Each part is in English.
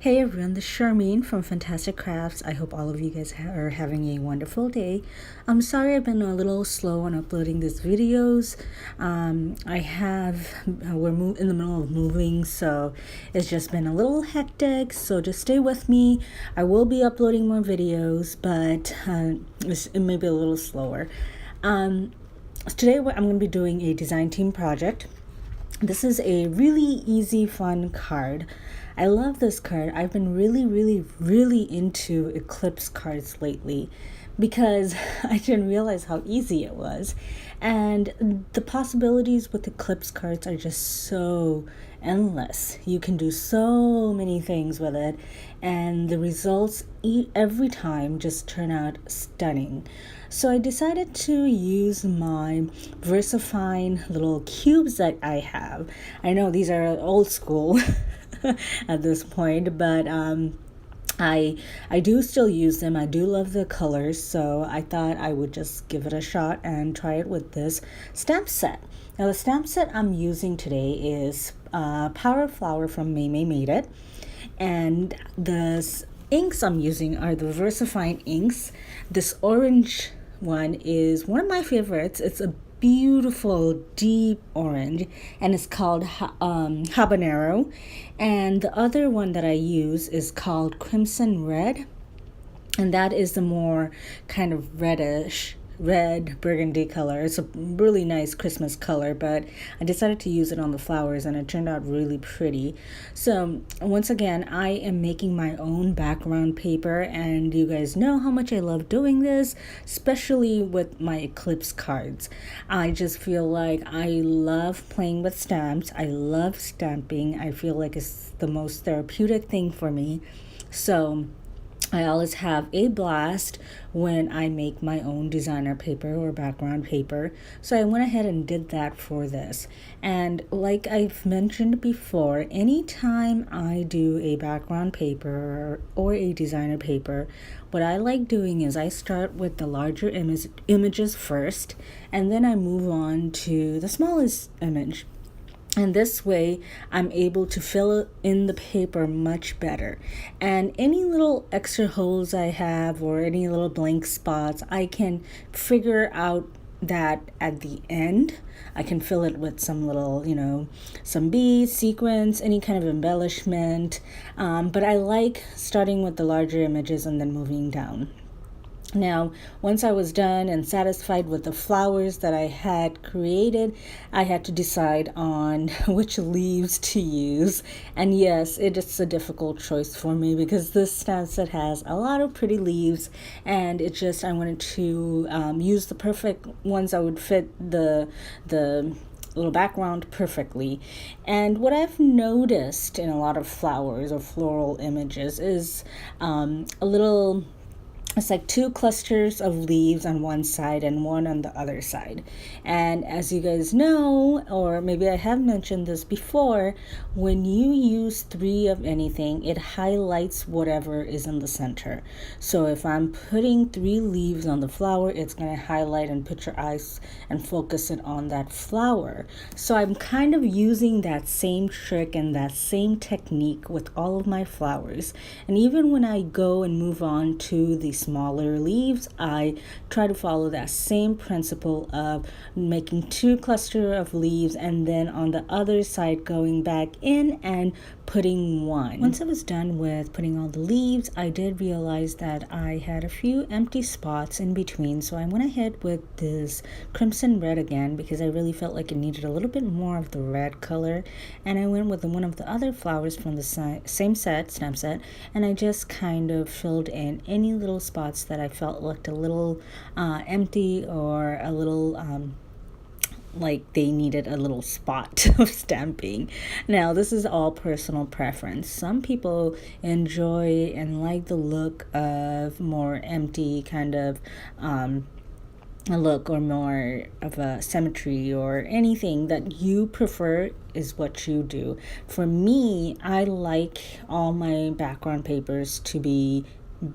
Hey everyone, this is Charmaine from Fantastic Crafts. I hope all of you guys are having a wonderful day. I'm sorry I've been a little slow on uploading these videos. We're in the middle of moving, so it's just been a little hectic. So just stay with me. I will be uploading more videos, but it may be a little slower. Today I'm going to be doing a design team project. This is a really easy, fun card. I love this card. I've been really into Eclipse cards lately because I didn't realize how easy it was. And the possibilities with Eclipse cards are just so endless. You can do so many things with it, and the results every time just turn out stunning. So I decided to use my VersaFine little cubes that I have. I know these are old school at this point, but I do still use them. I do love the colors, so I thought I would just give it a shot and try it with this stamp set. Now the stamp set I'm using today is Power Flower from Maymay Made It, and the inks I'm using are the VersaFine inks. This orange one is one of my favorites. It's a beautiful deep orange, and it's called habanero, and the other one that I use is called crimson red, and that is the more kind of red burgundy color. It's a really nice Christmas color, but I decided to use it on the flowers and it turned out really pretty. So once again, I am making my own background paper, and you guys know how much I love doing this, especially with my Eclipse cards. I just feel like I love playing with stamps. I love stamping. I feel like it's the most therapeutic thing for me. So I always have a blast when I make my own designer paper or background paper. So I went ahead and did that for this. And like I've mentioned before, anytime I do a background paper or a designer paper, what I like doing is I start with the larger images first, and then I move on to the smallest image. And this way, I'm able to fill in the paper much better. And any little extra holes I have or any little blank spots, I can figure out that at the end. I can fill it with some little, some beads, sequins, any kind of embellishment. But I like starting with the larger images and then moving down. Now, once I was done and satisfied with the flowers that I had created, I had to decide on which leaves to use. And yes, it is a difficult choice for me because this stamp set has a lot of pretty leaves, and I wanted to use the perfect ones that would fit the little background perfectly. And what I've noticed in a lot of flowers or floral images is it's like two clusters of leaves on one side and one on the other side. And as you guys know, or maybe I have mentioned this before, when you use three of anything, it highlights whatever is in the center. So if I'm putting three leaves on the flower, it's going to highlight and put your eyes and focus it on that flower. So I'm kind of using that same trick and that same technique with all of my flowers. And even when I go and move on to the smaller leaves, I try to follow that same principle of making two cluster of leaves and then on the other side going back in and putting one. Once I was done with putting all the leaves, I did realize that I had a few empty spots in between, so I went ahead with this crimson red again because I really felt like it needed a little bit more of the red color, and I went with one of the other flowers from the same stamp set, and I just kind of filled in any little spots that I felt looked a little empty or a little like they needed a little spot of stamping. Now, this is all personal preference. Some people enjoy and like the look of more empty kind of a look, or more of a symmetry, or anything that you prefer is what you do. For me, I like all my background papers to be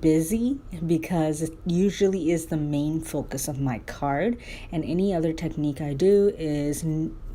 busy because it usually is the main focus of my card, and any other technique I do is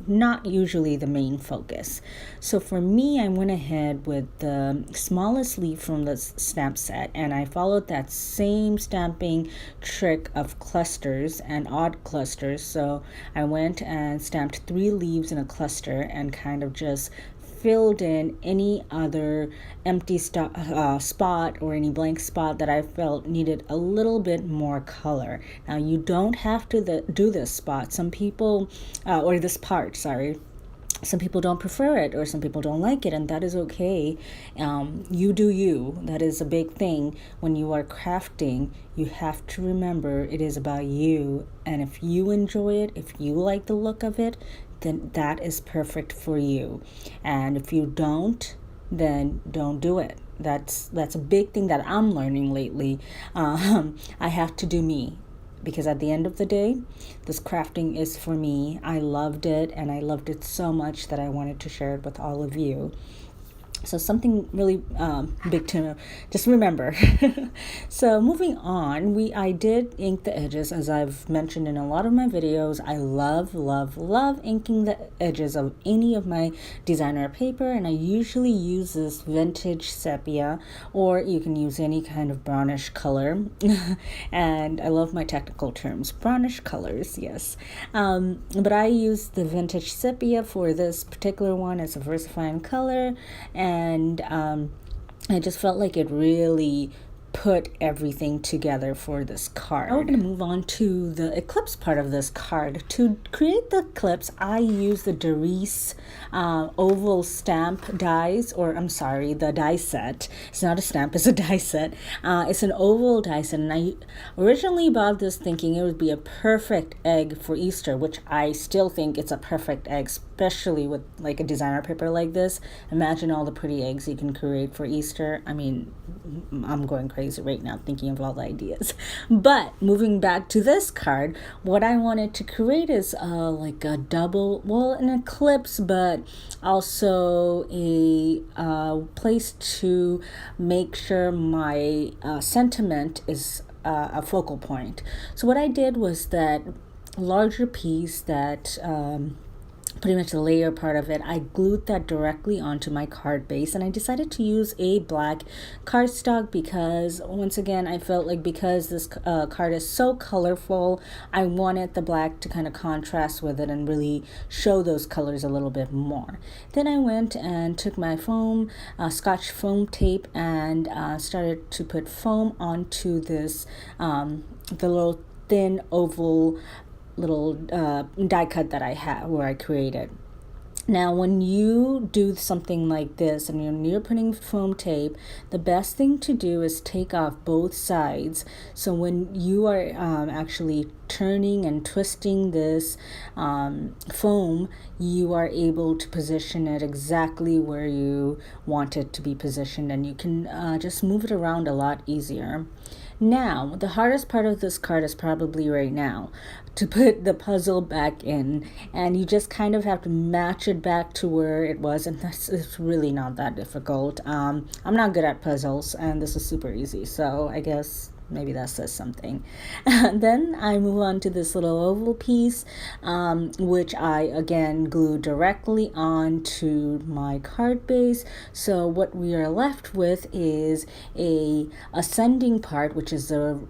not usually the main focus. So for me, I went ahead with the smallest leaf from the stamp set, and I followed that same stamping trick of clusters and odd clusters. So I went and stamped 3 leaves in a cluster and kind of just filled in any other empty spot or any blank spot that I felt needed a little bit more color. Now you don't have to do this spot. Some people, or this part, sorry. Some people don't prefer it, or some people don't like it, and that is okay. You do you. That is a big thing. When you are crafting, you have to remember it is about you, and if you enjoy it, if you like the look of it, then that is perfect for you. And if you don't, then don't do it. That's a big thing that I'm learning lately. I have to do me, because at the end of the day, this crafting is for me. I loved it, and I loved it so much that I wanted to share it with all of you. So something really big to just remember. So moving on, I did ink the edges, as I've mentioned in a lot of my videos. I love inking the edges of any of my designer paper, and I usually use this vintage sepia, or you can use any kind of brownish color. And I love my technical terms, brownish colors, yes. But I use the vintage sepia for this particular one. It's a VersaFine color, and I just felt like it really put everything together for this card. Now we're going to move on to the Eclipse part of this card. To create the Eclipse, I use the Doris oval stamp dies, or I'm sorry, the die set. It's not a stamp, it's a die set. It's an oval die set, and I originally bought this thinking it would be a perfect egg for Easter, which I still think it's a perfect egg, especially with like a designer paper like this. Imagine all the pretty eggs you can create for Easter. I mean, I'm going crazy right now thinking of all the ideas. But moving back to this card, what I wanted to create is like a double, well, an eclipse, but also a place to make sure my sentiment is a focal point. So what I did was that larger piece that pretty much the layer part of it, I glued that directly onto my card base, and I decided to use a black cardstock because, once again, I felt like because this card is so colorful, I wanted the black to kind of contrast with it and really show those colors a little bit more. Then I went and took my foam, Scotch foam tape, and started to put foam onto this, the little thin oval little die cut that I have where I created. Now, when you do something like this and you're putting foam tape, the best thing to do is take off both sides. So when you are actually turning and twisting this foam, you are able to position it exactly where you want it to be positioned, and you can just move it around a lot easier. Now, the hardest part of this card is probably right now to put the puzzle back in, and you just kind of have to match it back to where it was, and it's really not that difficult. I'm not good at puzzles, and this is super easy, so I guess maybe that says something. Then I move on to this little oval piece, which I again glue directly onto my card base. So what we are left with is a ascending part, which is a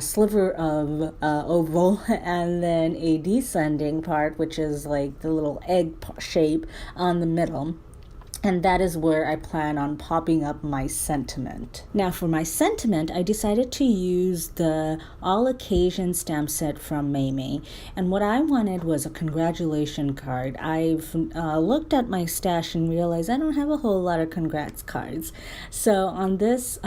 sliver of oval, and then a descending part, which is like the little egg shape on the middle. And that is where I plan on popping up my sentiment. Now for my sentiment, I decided to use the All Occasion stamp set from Card-Maymay. And what I wanted was a congratulation card. I've looked at my stash and realized I don't have a whole lot of congrats cards. So on this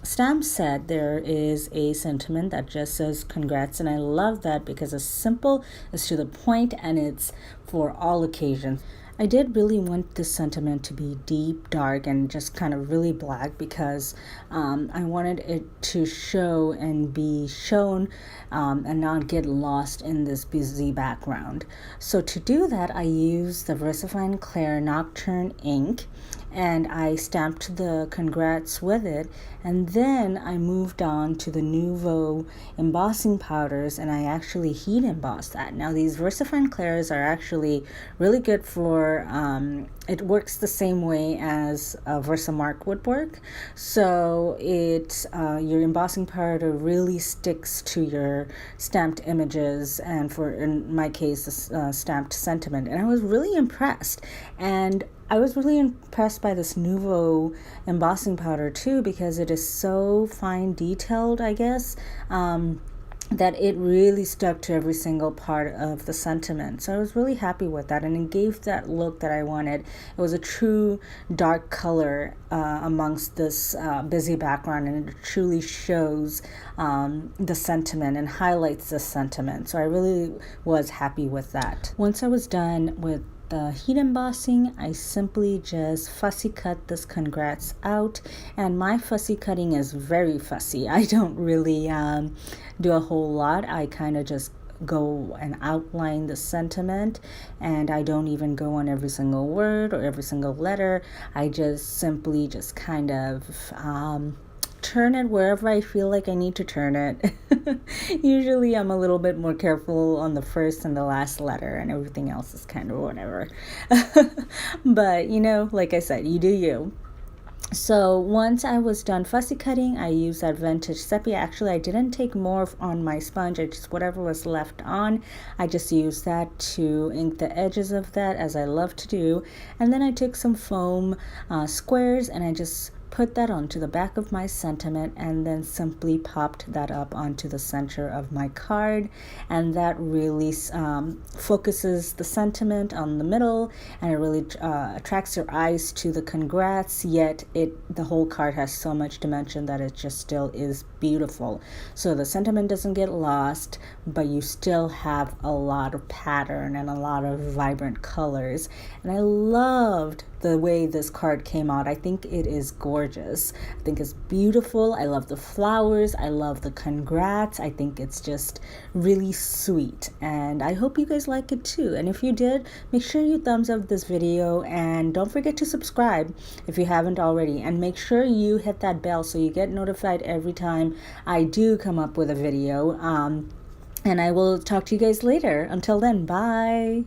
stamp set, there is a sentiment that just says congrats. And I love that because it's simple, it's to the point, and it's for all occasions. I did really want this sentiment to be deep, dark, and just kind of really black because I wanted it to show and be shown and not get lost in this busy background. So to do that, I used the VersaFine Clair Nocturne ink, and I stamped the congrats with it. And then I moved on to the Nouveau embossing powders, and I actually heat embossed that. Now these VersaFine Clairs are actually really good for, it works the same way as Versamark would work. So your embossing powder really sticks to your stamped images, and for, in my case, the stamped sentiment. And I was really impressed. And I was really impressed by this Nouveau embossing powder too, because it is so fine detailed, I guess, that it really stuck to every single part of the sentiment. So I was really happy with that, and it gave that look that I wanted. It was a true dark color amongst this busy background, and it truly shows the sentiment and highlights the sentiment. So I really was happy with that. Once I was done with the heat embossing, I simply just fussy cut this congrats out, and my fussy cutting is very fussy. I don't really do a whole lot. I kind of just go and outline the sentiment, and I don't even go on every single word or every single letter. I just simply just kind of turn it wherever I feel like I need to turn it. Usually I'm a little bit more careful on the first and the last letter, and everything else is kind of whatever. But you know, like I said, you do you. So once I was done fussy cutting, I used that vintage sepia. Actually, I didn't take more on my sponge. I just, whatever was left on, I just used that to ink the edges of that, as I love to do. And then I took some foam squares, and I just put that onto the back of my sentiment, and then simply popped that up onto the center of my card. And that really focuses the sentiment on the middle, and it really attracts your eyes to the congrats, yet the whole card has so much dimension that it just still is beautiful. So the sentiment doesn't get lost, but you still have a lot of pattern and a lot of vibrant colors. And I loved the way this card came out. I think it is gorgeous. I think it's beautiful. I love the flowers. I love the congrats. I think it's just really sweet, and I hope you guys like it too. And if you did, make sure you thumbs up this video, and don't forget to subscribe if you haven't already, and make sure you hit that bell so you get notified every time I do come up with a video. And I will talk to you guys later. Until then, bye.